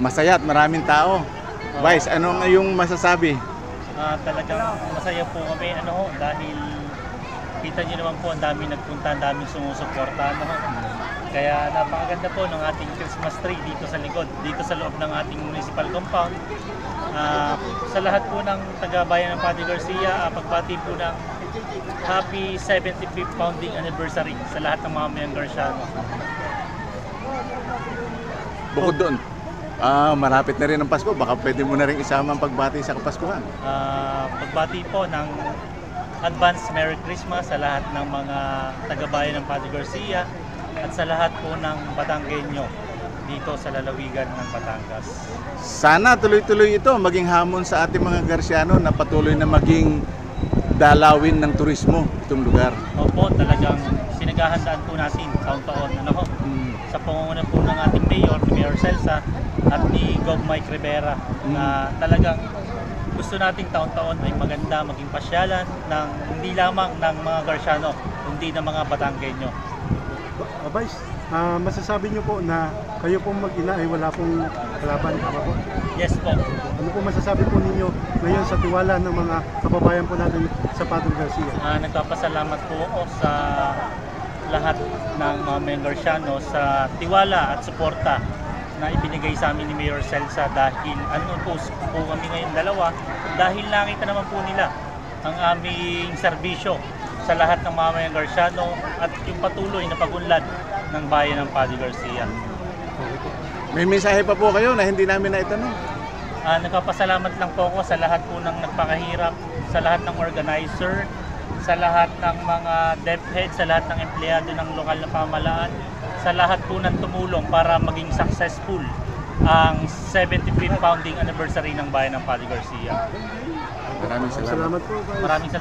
masaya at maraming tao. Vice, ano nga yung masasabi? Talagang masaya po kami dahil kita nyo naman po ang daming nagpunta, ang daming sumusuporta. Kaya napakaganda po ng ating Christmas tree dito sa likod, dito sa loob ng ating municipal compound. Sa lahat po ng taga-bayan ng Padre Garcia, pagbati po ng Happy 75th Founding Anniversary sa lahat ng mga mayang Garciano. Bukod doon, malapit na rin ang Pasko, baka pwede mo na rin isama ang pagbati sa Kapaskuhan. Pagbati po ng advance Merry Christmas sa lahat ng mga taga-bayan ng Padre Garcia at sa lahat po ng Batanggenyo dito sa lalawigan ng Batangas. Sana tuloy-tuloy ito maging hamon sa ating mga Garciano na patuloy na maging dalawin ng turismo itong lugar. Opo, talagang sinagahandaan po natin taon-taon sa pangunguna po ng ating Mayor Celsa at ni Gov. Mike Rivera na talagang gusto nating taon-taon ay maganda maging pasyalan ng hindi lamang ng mga Garciano kundi ng mga Batanggenyo. Vice, masasabi niyo po na kayo pong mag-ina ay wala pong kalaban, tama po? Yes po. Ano po masasabi po ninyo ngayon sa tiwala ng mga kababayan po natin sa Padre Garcia? Nagpapasalamat po ako sa lahat ng mga mayang Garciano sa tiwala at suporta na ibinigay sa amin ni Mayor Celsa dahil po kami ngayon dalawa dahil nakita naman po nila ang aming serbisyo sa lahat ng mga mayang Garciano at yung patuloy na pagunlad ng bayan ng Padre Garcia. May mensahe pa po kayo na hindi namin naitanong? Nagpapasalamat lang po ako sa lahat po ng nagpakahirap, sa lahat ng organizer, sa lahat ng mga DepEd, sa lahat ng empleyado ng lokal na pamahalaan, sa lahat po ng tumulong para maging successful ang 75th founding anniversary ng bayan ng Padre Garcia. Maraming salamat. Salamat po, Vice. Maraming salamat.